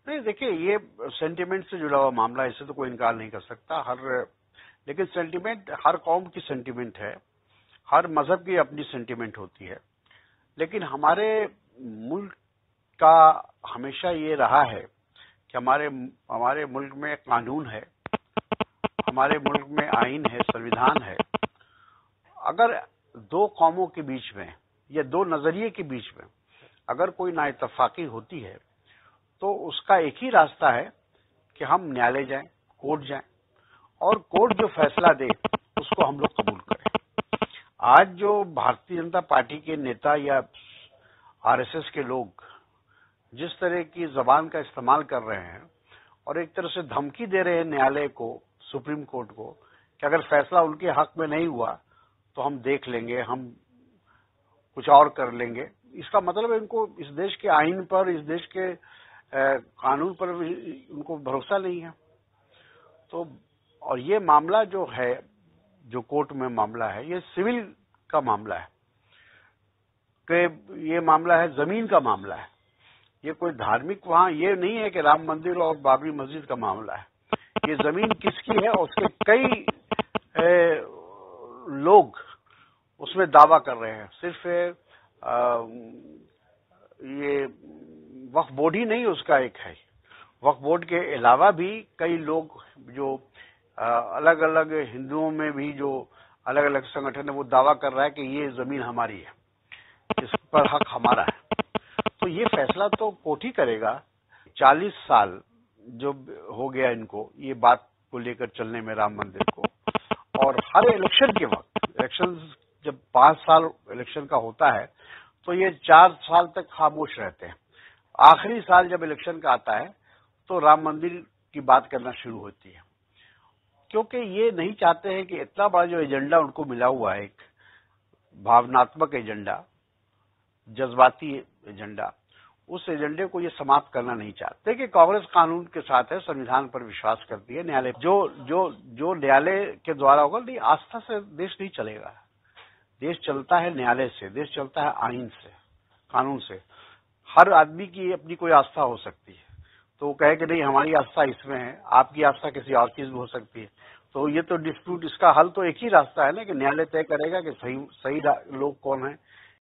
नहीं, देखिए, ये सेंटिमेंट से जुड़ा हुआ मामला है, इससे तो कोई इनकार नहीं कर सकता। लेकिन सेंटिमेंट हर कौम की सेंटिमेंट है, हर मजहब की अपनी सेंटिमेंट होती है। लेकिन हमारे मुल्क का हमेशा ये रहा है कि हमारे मुल्क में कानून है, हमारे मुल्क में आईन है, संविधान है। अगर दो कौमों के बीच में या दो नजरिए के बीच में अगर कोई नाइतफाकी होती है तो उसका एक ही रास्ता है कि हम न्यायालय जाएं, कोर्ट जाएं, और कोर्ट जो फैसला दे उसको हम लोग कबूल करें। आज जो भारतीय जनता पार्टी के नेता या आरएसएस के लोग जिस तरह की जबान का इस्तेमाल कर रहे हैं और एक तरह से धमकी दे रहे हैं न्यायालय को, सुप्रीम कोर्ट को, कि अगर फैसला उनके हक में नहीं हुआ तो हम देख लेंगे, हम कुछ और कर लेंगे। इसका मतलब है इनको इस देश के आईन पर, इस देश के कानून पर उनको भरोसा नहीं है। तो और ये मामला जो है, जो कोर्ट में मामला है, ये सिविल का मामला है, कि ये मामला है, जमीन का मामला है। ये कोई धार्मिक वहां ये नहीं है कि राम मंदिर और बाबरी मस्जिद का मामला है। ये जमीन किसकी है और उसके कई लोग उसमें दावा कर रहे हैं। सिर्फ ये वक्फ बोर्ड ही नहीं उसका एक है, वक्फ बोर्ड के अलावा भी कई लोग जो अलग अलग हिंदुओं में भी जो अलग अलग संगठन है वो दावा कर रहा है कि ये जमीन हमारी है, इस पर हक हमारा है। तो ये फैसला तो कोर्ट ही करेगा। 40 साल जो हो गया इनको ये बात को लेकर चलने में, राम मंदिर को, और हर इलेक्शन के वक्त, इलेक्शन जब 5 साल इलेक्शन का होता है तो ये 4 साल तक खामोश रहते हैं। आखिरी साल जब इलेक्शन का आता है तो राम मंदिर की बात करना शुरू होती है, क्योंकि ये नहीं चाहते हैं कि इतना बड़ा जो एजेंडा उनको मिला हुआ है, एक भावनात्मक एजेंडा, जज्बाती एजेंडा, उस एजेंडे को ये समाप्त करना नहीं चाहते। कि कांग्रेस कानून के साथ है, संविधान पर विश्वास करती है, न्यायालय जो न्यायालय के द्वारा होगा। नहीं, आस्था से देश नहीं चलेगा। देश चलता है न्यायालय से, देश चलता है आईन से, कानून से। हर आदमी की अपनी कोई आस्था हो सकती है, तो वो कहे कि नहीं हमारी आस्था इसमें है, आपकी आस्था किसी और चीज में हो सकती है। तो ये तो डिस्प्यूट, इसका हल तो एक ही रास्ता है ना, कि न्यायालय तय करेगा कि सही लोग कौन है,